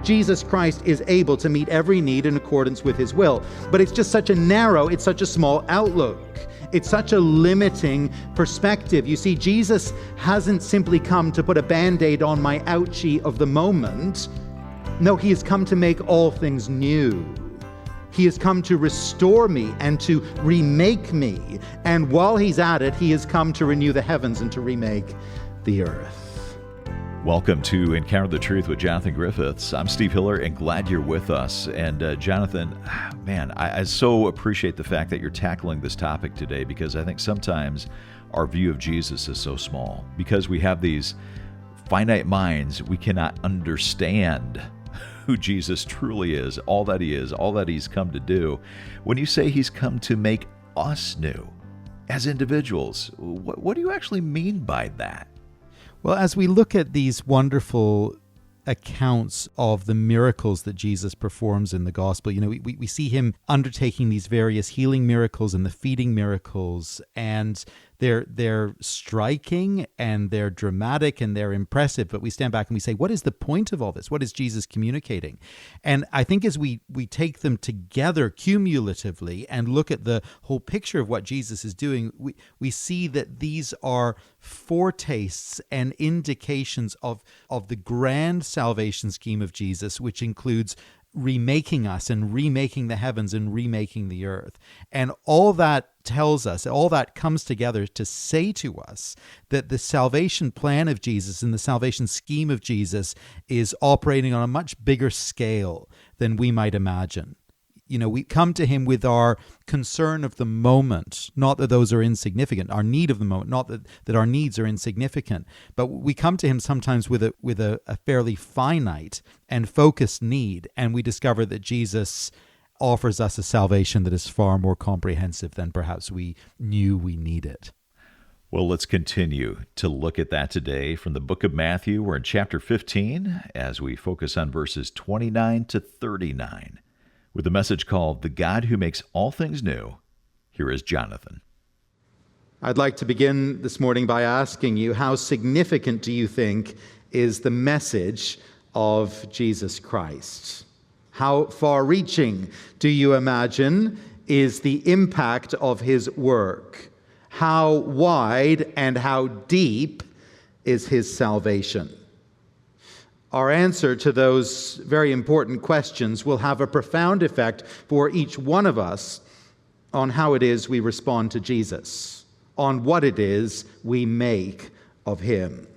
Jesus Christ is able to meet every need in accordance with his will. But it's just such a small outlook. It's such a limiting perspective. You see, Jesus hasn't simply come to put a Band-Aid on my ouchie of the moment. No, he has come to make all things new. He has come to restore me and to remake me. And while he's at it, he has come to renew the heavens and to remake the earth. Welcome to Encounter the Truth with Jonathan Griffiths. I'm Steve Hiller and glad you're with us. And Jonathan, man, I so appreciate the fact that you're tackling this topic today, because I think sometimes our view of Jesus is so small. Because we have these finite minds, we cannot understand who Jesus truly is, all that he's come to do. When you say he's come to make us new as individuals, what do you actually mean by that? Well, as we look at these wonderful accounts of the miracles that Jesus performs in the gospel, we see him undertaking these various healing miracles and the feeding miracles, and they're striking and they're dramatic and they're impressive, but we stand back and we say, what is the point of all this? What is Jesus communicating? And I think as we take them together cumulatively and look at the whole picture of what Jesus is doing, we see that these are foretastes and indications of the grand salvation scheme of Jesus, which includes remaking us and remaking the heavens and remaking the earth. And all that tells us, all that comes together to say to us that the salvation plan of Jesus and the salvation scheme of Jesus is operating on a much bigger scale than we might imagine. We come to him with our concern of the moment, not that those are insignificant, our need of the moment, not that our needs are insignificant, but we come to him sometimes with a fairly finite and focused need, and we discover that Jesus offers us a salvation that is far more comprehensive than perhaps we knew we needed. Well, let's continue to look at that today from the book of Matthew. We're in chapter 15 as we focus on verses 29 to 39. With a message called The God Who Makes All Things New. Here is Jonathan. I'd like to begin this morning by asking you, how significant do you think is the message of Jesus Christ? How far-reaching do you imagine is the impact of his work? How wide and how deep is his salvation? Our answer to those very important questions will have a profound effect for each one of us on how it is we respond to Jesus, on what it is we make of him.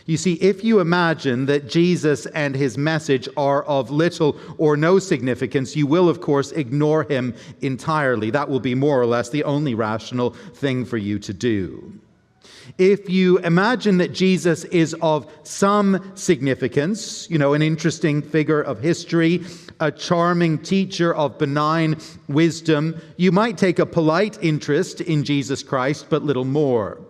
You see, if you imagine that Jesus and his message are of little or no significance, you will, of course, ignore him entirely. That will be more or less the only rational thing for you to do. If you imagine that Jesus is of some significance, an interesting figure of history, a charming teacher of benign wisdom, you might take a polite interest in Jesus Christ, but little more.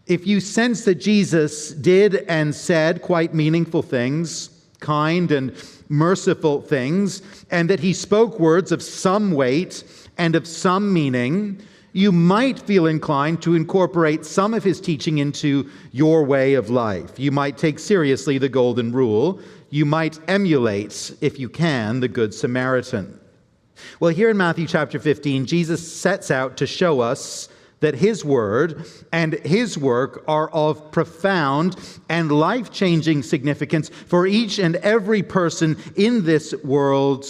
If you sense that Jesus did and said quite meaningful things, kind and merciful things, and that he spoke words of some weight and of some meaning, you might feel inclined to incorporate some of his teaching into your way of life. You might take seriously the Golden Rule. You might emulate, if you can, the Good Samaritan. Well, here in Matthew chapter 15, Jesus sets out to show us that his word and his work are of profound and life-changing significance for each and every person in this world,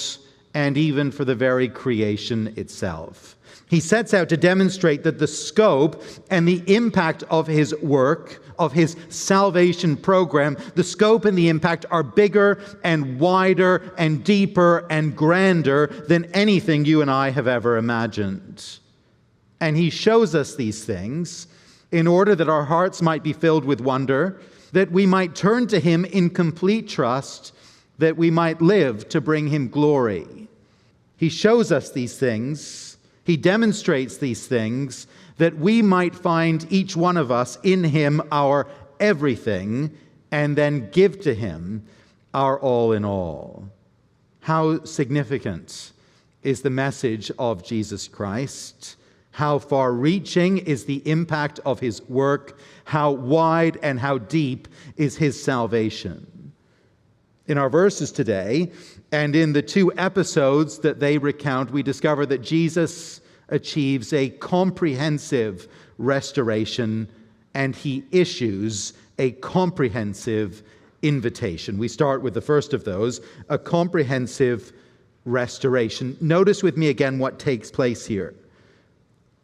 and even for the very creation itself. He sets out to demonstrate that the scope and the impact of his work, of his salvation program, the scope and the impact are bigger and wider and deeper and grander than anything you and I have ever imagined. And he shows us these things in order that our hearts might be filled with wonder, that we might turn to him in complete trust, that we might live to bring him glory. He shows us these things. He demonstrates these things that we might find each one of us in him our everything, and then give to him our all in all. How significant is the message of Jesus Christ? How far-reaching is the impact of his work? How wide and how deep is his salvation? In our verses today, and in the two episodes that they recount, we discover that Jesus achieves a comprehensive restoration, and he issues a comprehensive invitation. We start with the first of those, a comprehensive restoration. Notice with me again what takes place here.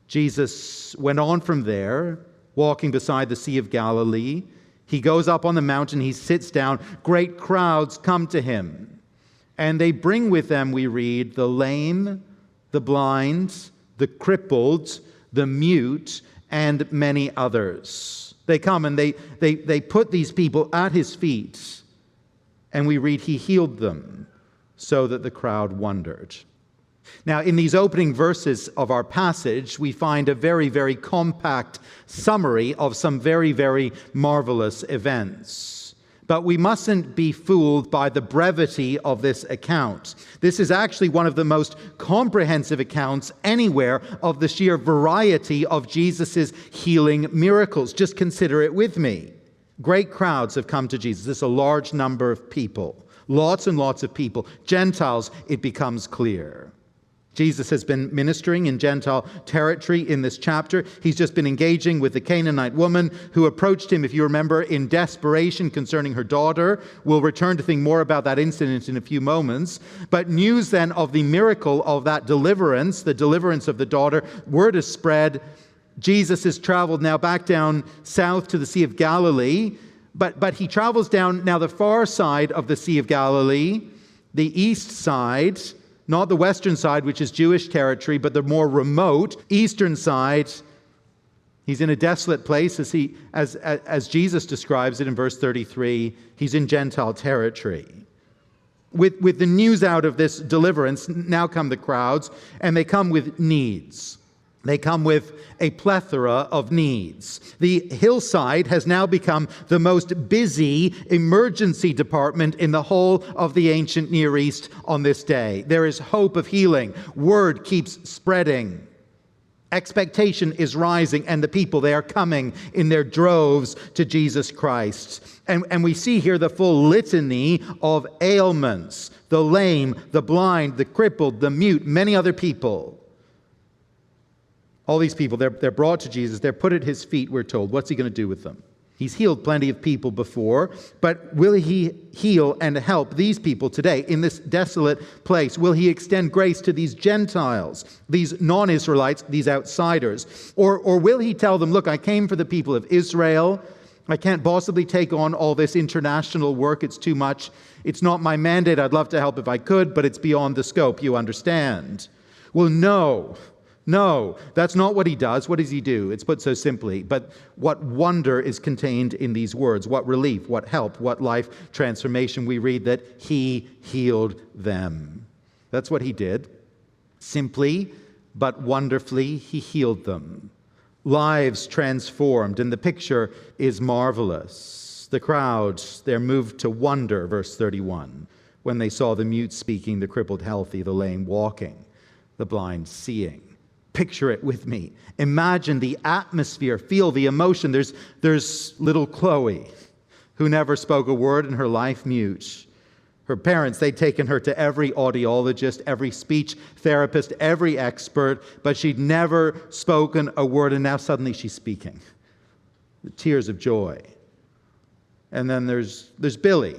Jesus went on from there, walking beside the Sea of Galilee. He goes up on the mountain, he sits down. Great crowds come to him. And they bring with them, we read, the lame, the blind, the crippled, the mute, and many others. They come and they put these people at his feet. And we read, he healed them so that the crowd wondered. Now, in these opening verses of our passage, we find a very, very compact summary of some very, very marvelous events. But we mustn't be fooled by the brevity of this account. This is actually one of the most comprehensive accounts anywhere of the sheer variety of Jesus' healing miracles. Just consider it with me. Great crowds have come to Jesus. This is a large number of people. Lots and lots of people. Gentiles, it becomes clear. Jesus has been ministering in Gentile territory in this chapter. He's just been engaging with the Canaanite woman who approached him, if you remember, in desperation concerning her daughter. We'll return to think more about that incident in a few moments. But news then of the miracle of that deliverance, the deliverance of the daughter, word is spread. Jesus has traveled now back down south to the Sea of Galilee. But he travels down now the far side of the Sea of Galilee, the east side, not the western side, which is Jewish territory, but the more remote eastern side. He's in a desolate place, as Jesus describes it in verse 33. He's in Gentile territory. With the news out of this deliverance, now come the crowds, and they come with needs. They come with a plethora of needs. The hillside has now become the most busy emergency department in the whole of the ancient Near East on this day. There is hope of healing. Word keeps spreading. Expectation is rising, and the people, they are coming in their droves to Jesus Christ. And we see here the full litany of ailments: the lame, the blind, the crippled, the mute, many other people. All these people, they're brought to Jesus. They're put at his feet, we're told. What's he going to do with them? He's healed plenty of people before, but will he heal and help these people today in this desolate place? Will he extend grace to these Gentiles, these non-Israelites, these outsiders? Or will he tell them, look, I came for the people of Israel. I can't possibly take on all this international work. It's too much. It's not my mandate. I'd love to help if I could, but it's beyond the scope, you understand. Well, No, that's not what he does. What does he do? It's put so simply. But what wonder is contained in these words? What relief, what help, what life transformation? We read that he healed them. That's what he did. Simply, but wonderfully, he healed them. Lives transformed, and the picture is marvelous. The crowds, they're moved to wonder, verse 31, when they saw the mute speaking, the crippled healthy, the lame walking, the blind seeing. Picture it with me. Imagine the atmosphere, feel the emotion. There's little Chloe, who never spoke a word in her life, mute. Her parents, they'd taken her to every audiologist, every speech therapist, every expert, but she'd never spoken a word, and now suddenly she's speaking. The tears of joy. And then there's Billy,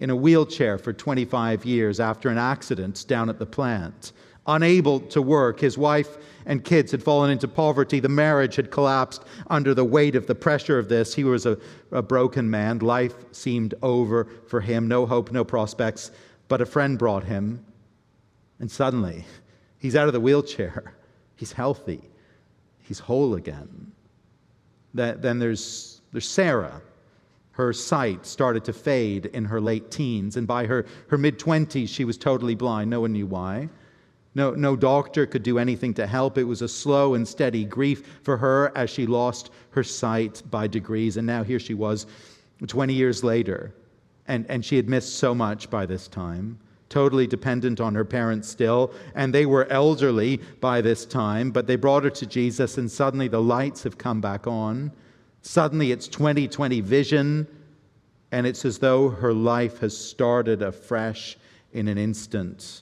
in a wheelchair for 25 years after an accident down at the plant. Unable to work. His wife and kids had fallen into poverty. The marriage had collapsed under the weight of the pressure of this. He was a broken man. Life seemed over for him. No hope, no prospects. But a friend brought him. And suddenly, he's out of the wheelchair. He's healthy. He's whole again. Then there's Sarah. Her sight started to fade in her late teens. And by her mid-20s, she was totally blind. No one knew why. No doctor could do anything to help. It was a slow and steady grief for her as she lost her sight by degrees. And now here she was 20 years later. And she had missed so much by this time. Totally dependent on her parents still. And they were elderly by this time. But they brought her to Jesus, and suddenly the lights have come back on. Suddenly it's 20/20 vision. And it's as though her life has started afresh in an instant.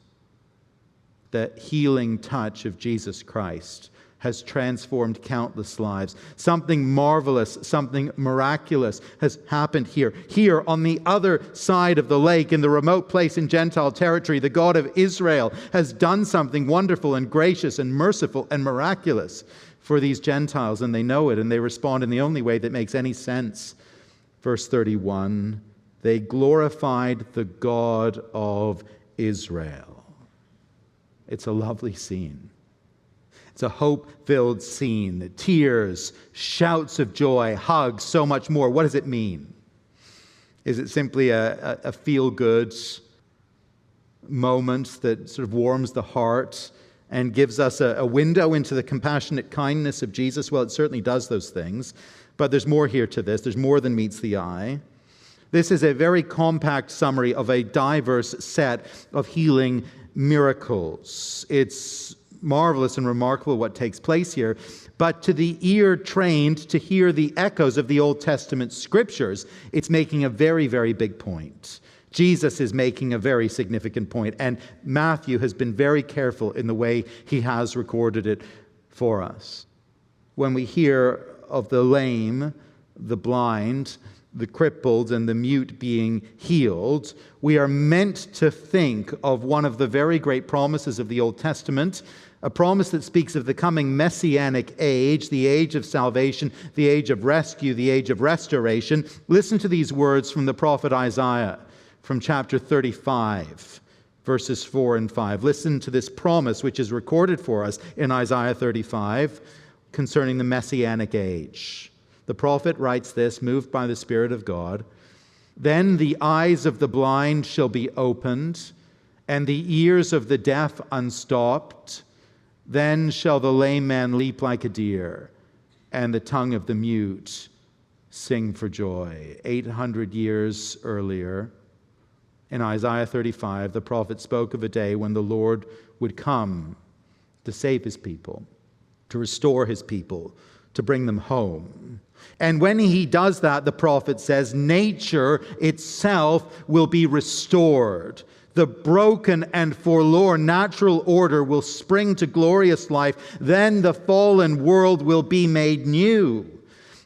The healing touch of Jesus Christ has transformed countless lives. Something marvelous, something miraculous has happened here. Here on the other side of the lake, in the remote place in Gentile territory, the God of Israel has done something wonderful and gracious and merciful and miraculous for these Gentiles, and they know it, and they respond in the only way that makes any sense. Verse 31, they glorified the God of Israel. It's a lovely scene. It's a hope-filled scene. Tears, shouts of joy, hugs, so much more. What does it mean? Is it simply a feel-good moment that sort of warms the heart and gives us a window into the compassionate kindness of Jesus? Well, it certainly does those things. But there's more here to this. There's more than meets the eye. This is a very compact summary of a diverse set of healing miracles. It's marvelous and remarkable what takes place here. But to the ear trained to hear the echoes of the Old Testament scriptures, it's making a very, very big point. Jesus is making a very significant point, and Matthew has been very careful in the way he has recorded it for us. When we hear of the lame, the blind, the crippled, and the mute being healed, we are meant to think of one of the very great promises of the Old Testament, a promise that speaks of the coming messianic age, the age of salvation, the age of rescue, the age of restoration. Listen to these words from the prophet Isaiah, from chapter 35, verses 4 and 5. Listen to this promise which is recorded for us in Isaiah 35 concerning the messianic age. The prophet writes this, moved by the Spirit of God. Then the eyes of the blind shall be opened, and the ears of the deaf unstopped. Then shall the lame man leap like a deer, and the tongue of the mute sing for joy. 800 years earlier, in Isaiah 35, the prophet spoke of a day when the Lord would come to save his people, to restore his people, to bring them home. And when he does that, the prophet says, nature itself will be restored. The broken and forlorn natural order will spring to glorious life. Then the fallen world will be made new.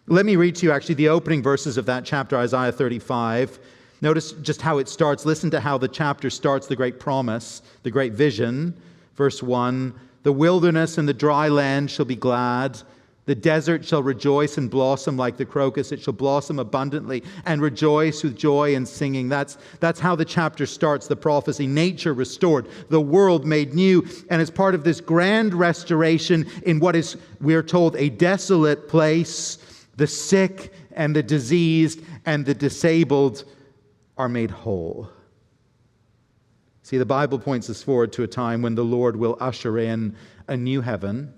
Let me read to you actually the opening verses of that chapter, Isaiah 35. Notice just how it starts. Listen to how the chapter starts, the great promise, the great vision. Verse 1, the wilderness and the dry land shall be glad. The desert shall rejoice and blossom like the crocus. It shall blossom abundantly and rejoice with joy and singing. That's how the chapter starts, the prophecy. Nature restored, the world made new. And as part of this grand restoration in what is, we are told, a desolate place, the sick and the diseased and the disabled are made whole. See, the Bible points us forward to a time when the Lord will usher in a new heaven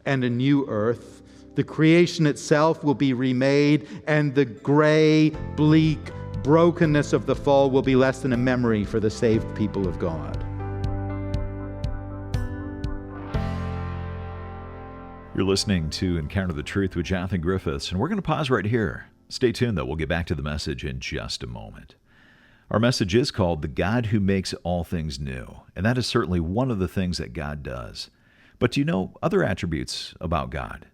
and a new earth. The creation itself will be remade, and the gray, bleak brokenness of the fall will be less than a memory for the saved people of God. You're listening to Encounter the Truth with Jonathan Griffiths, and we're going to pause right here. Stay tuned, though. We'll get back to the message in just a moment. Our message is called The God Who Makes All Things New, and that is certainly one of the things that God does. But do you know other attributes about God?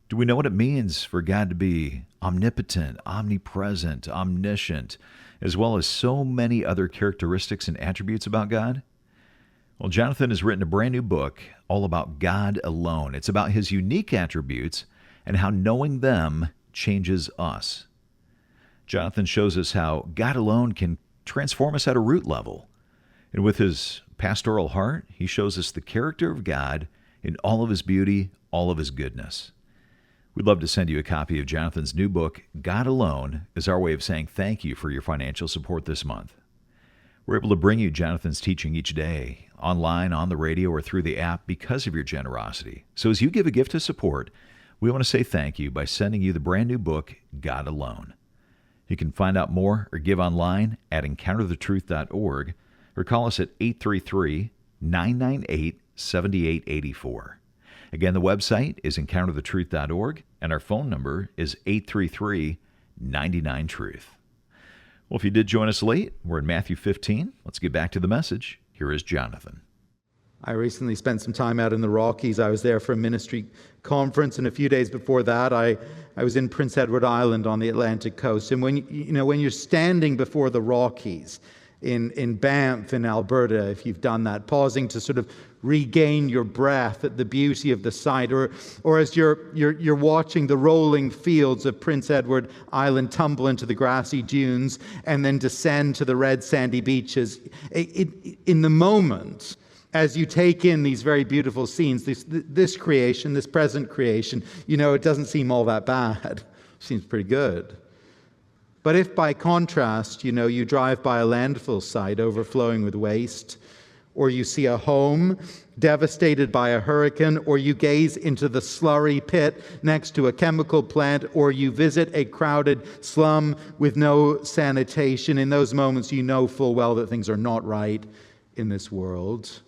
Do we know what it means for God to be omnipotent, omnipresent, omniscient, as well as so many other characteristics and attributes about God? Well, Jonathan has written a brand new book all about God alone. It's about his unique attributes and how knowing them changes us. Jonathan shows us how God alone can transform us at a root level. And with his pastoral heart, he shows us the character of God in all of his beauty, all of his goodness. We'd love to send you a copy of Jonathan's new book, God Alone, as our way of saying thank you for your financial support this month. We're able to bring you Jonathan's teaching each day, online, on the radio, or through the app because of your generosity. So as you give a gift of support, we want to say thank you by sending you the brand new book, God Alone. You can find out more or give online at encounterthetruth.org or call us at 833-998-7884. Again, the website is encounterthetruth.org, and our phone number is 833-99-TRUTH. Well, if you did join us late, we're in Matthew 15. Let's get back to the message. Here is Jonathan. I recently spent some time out in the Rockies. I was there for a ministry conference, and a few days before that, I was in Prince Edward Island on the Atlantic coast. And when you're standing before the Rockies in Banff in Alberta, if you've done that, pausing to sort of regain your breath at the beauty of the sight, or as you're watching the rolling fields of Prince Edward Island tumble into the grassy dunes and then descend to the red sandy beaches, in the moment, as you take in these very beautiful scenes, this creation, this present creation, it doesn't seem all that bad. It seems pretty good. But if by contrast, you drive by a landfill site overflowing with waste, or you see a home devastated by a hurricane, or you gaze into the slurry pit next to a chemical plant, or you visit a crowded slum with no sanitation, in those moments you know full well that things are not right in this world,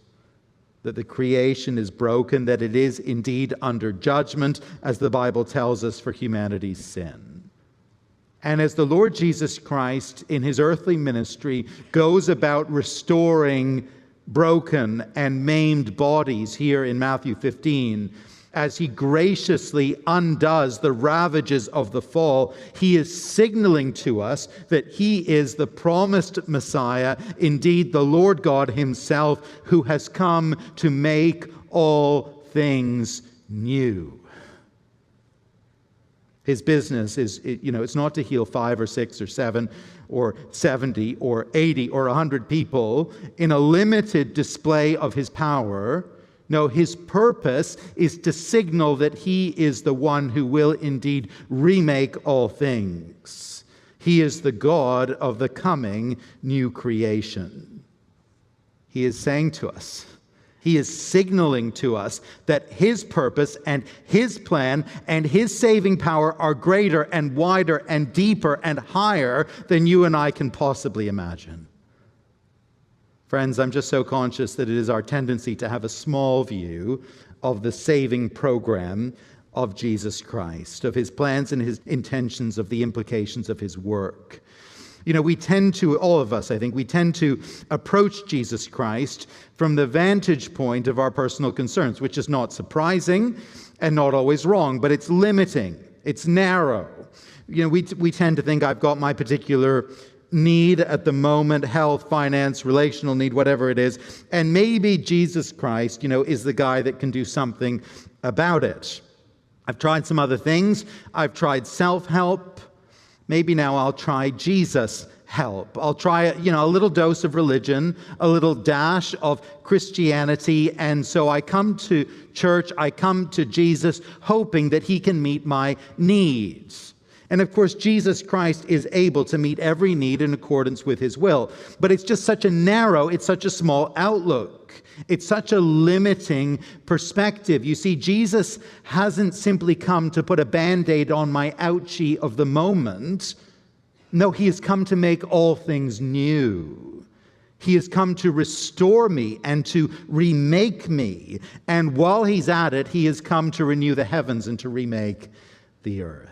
that the creation is broken, that it is indeed under judgment, as the Bible tells us, for humanity's sin. And as the Lord Jesus Christ, in his earthly ministry, goes about restoring broken and maimed bodies here in Matthew 15, as he graciously undoes the ravages of the fall, he is signaling to us that he is the promised Messiah, indeed the Lord God himself, who has come to make all things new. His business is, it's not to heal 5 or 6 or 7 or 70 or 80 or 100 people in a limited display of his power. No, his purpose is to signal that he is the one who will indeed remake all things. He is the God of the coming new creation. He is saying to us, he is signaling to us that his purpose and his plan and his saving power are greater and wider and deeper and higher than you and I can possibly imagine. Friends, I'm just so conscious that it is our tendency to have a small view of the saving program of Jesus Christ, of his plans and his intentions, of the implications of his work. We tend to, all of us, I think, we tend to approach Jesus Christ from the vantage point of our personal concerns, which is not surprising and not always wrong, but it's limiting. It's narrow. We tend to think, I've got my particular need at the moment, health, finance, relational need, whatever it is, and maybe Jesus Christ, is the guy that can do something about it. I've tried some other things. I've tried self-help. Maybe now I'll try Jesus help. I'll try a little dose of religion, a little dash of Christianity, and so I come to church, I come to Jesus hoping that he can meet my needs. And of course, Jesus Christ is able to meet every need in accordance with his will. But it's just such it's such a small outlook. It's such a limiting perspective. You see, Jesus hasn't simply come to put a Band-Aid on my ouchie of the moment. No, he has come to make all things new. He has come to restore me and to remake me. And while he's at it, he has come to renew the heavens and to remake the earth.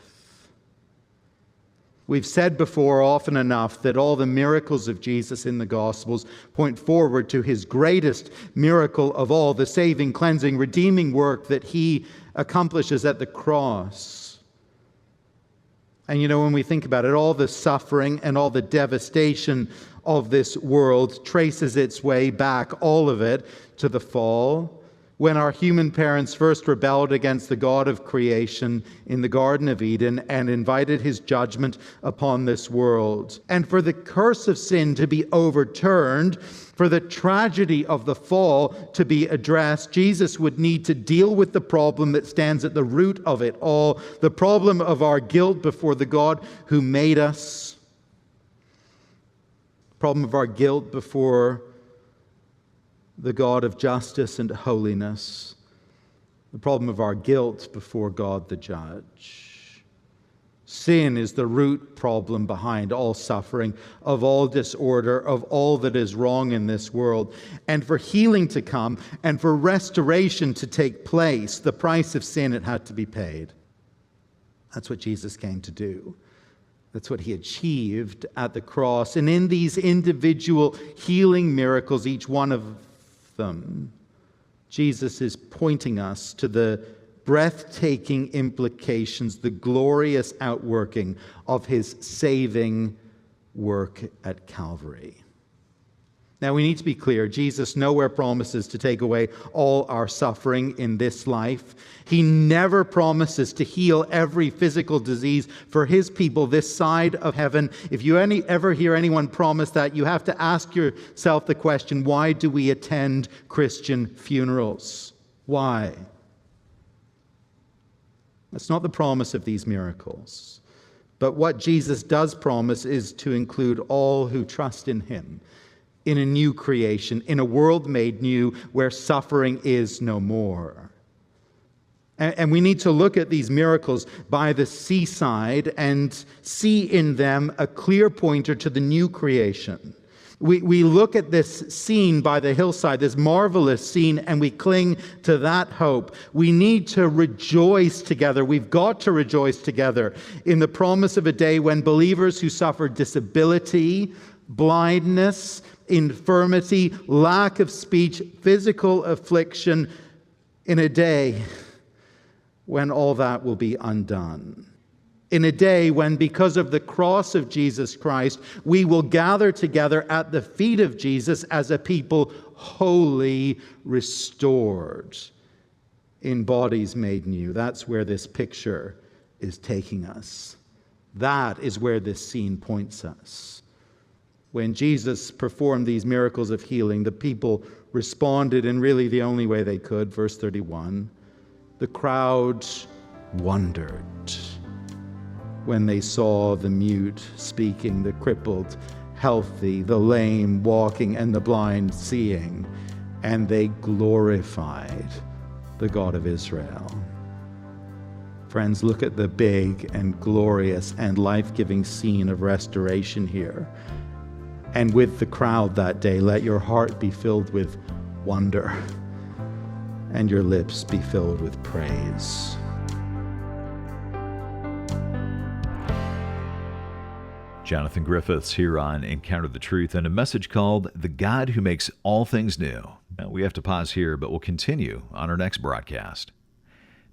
We've said before often enough that all the miracles of Jesus in the Gospels point forward to his greatest miracle of all, the saving, cleansing, redeeming work that he accomplishes at the cross. And when we think about it, all the suffering and all the devastation of this world traces its way back, all of it, to the fall, when our human parents first rebelled against the God of creation in the Garden of Eden and invited his judgment upon this world. And for the curse of sin to be overturned, for the tragedy of the fall to be addressed, Jesus would need to deal with the problem that stands at the root of it all, the problem of our guilt before the God who made us, the problem of our guilt before the God of justice and holiness, the problem of our guilt before God the judge. Sin is the root problem behind all suffering, of all disorder, of all that is wrong in this world. And for healing to come and for restoration to take place, the price of sin, it had to be paid. That's what Jesus came to do. That's what he achieved at the cross. And in these individual healing miracles, each one of them, Jesus is pointing us to the breathtaking implications, the glorious outworking of his saving work at Calvary. Now, we need to be clear. Jesus nowhere promises to take away all our suffering in this life. He never promises to heal every physical disease for his people this side of heaven. If you ever hear anyone promise that, you have to ask yourself the question, why do we attend Christian funerals? Why? That's not the promise of these miracles. But what Jesus does promise is to include all who trust in him, in a new creation, in a world made new where suffering is no more. And we need to look at these miracles by the seaside and see in them a clear pointer to the new creation. We look at this scene by the hillside, this marvelous scene, and we cling to that hope. We need to rejoice together. We've got to rejoice together in the promise of a day when believers who suffer disability, blindness, infirmity, lack of speech, physical affliction, in a day when all that will be undone. In a day when, because of the cross of Jesus Christ, we will gather together at the feet of Jesus as a people wholly restored, in bodies made new. That's where this picture is taking us. That is where this scene points us. When Jesus performed these miracles of healing, the people responded in really the only way they could. Verse 31, the crowd wondered when they saw the mute speaking, the crippled healthy, the lame walking, and the blind seeing, and they glorified the God of Israel. Friends, look at the big and glorious and life-giving scene of restoration here. And with the crowd that day, let your heart be filled with wonder and your lips be filled with praise. Jonathan Griffiths here on Encounter the Truth, and a message called The God Who Makes All Things New. Now, we have to pause here, but we'll continue on our next broadcast.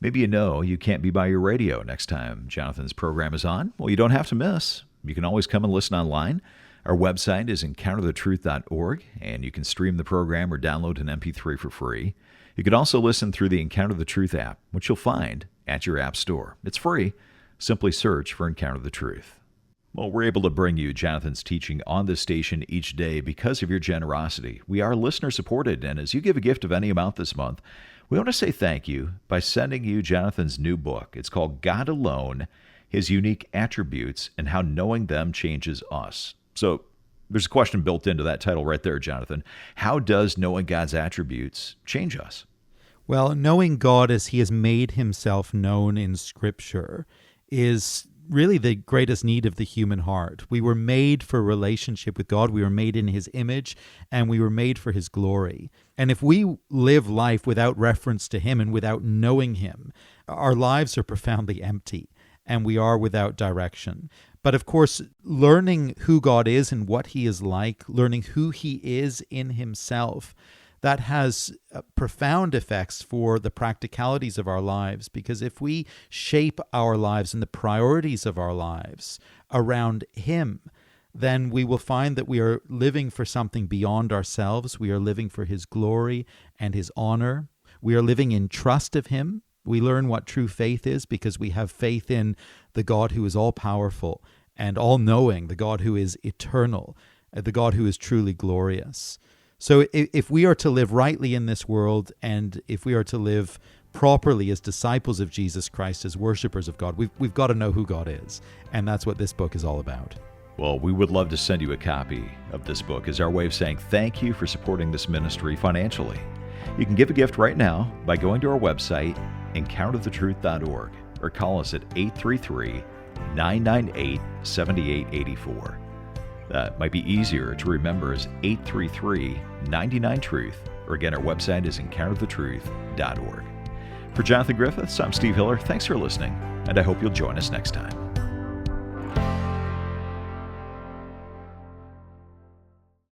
Maybe you can't be by your radio next time Jonathan's program is on. Well, you don't have to miss. You can always come and listen online. Our website is encounterthetruth.org, and you can stream the program or download an MP3 for free. You can also listen through the Encounter the Truth app, which you'll find at your app store. It's free. Simply search for Encounter the Truth. Well, we're able to bring you Jonathan's teaching on this station each day because of your generosity. We are listener-supported, and as you give a gift of any amount this month, we want to say thank you by sending you Jonathan's new book. It's called God Alone, His Unique Attributes and How Knowing Them Changes Us. So there's a question built into that title right there, Jonathan. How does knowing God's attributes change us? Well, knowing God as he has made himself known in Scripture is really the greatest need of the human heart. We were made for relationship with God. We were made in his image, and we were made for his glory. And if we live life without reference to him and without knowing him, our lives are profoundly empty, and we are without direction. But of course, learning who God is and what he is like, learning who he is in himself, that has profound effects for the practicalities of our lives. Because if we shape our lives and the priorities of our lives around him, then we will find that we are living for something beyond ourselves. We are living for his glory and his honor. We are living in trust of him. We learn what true faith is because we have faith in the God who is all-powerful and all-knowing, the God who is eternal, the God who is truly glorious. So if we are to live rightly in this world, and if we are to live properly as disciples of Jesus Christ, as worshipers of God, we've got to know who God is. And that's what this book is all about. Well, we would love to send you a copy of this book as our way of saying thank you for supporting this ministry financially. You can give a gift right now by going to our website, encounterthetruth.org, or call us at 833-998-7884. That might be easier to remember as 833-99-TRUTH, or again, our website is encounterthetruth.org. For Jonathan Griffiths, I'm Steve Hiller. Thanks for listening, and I hope you'll join us next time.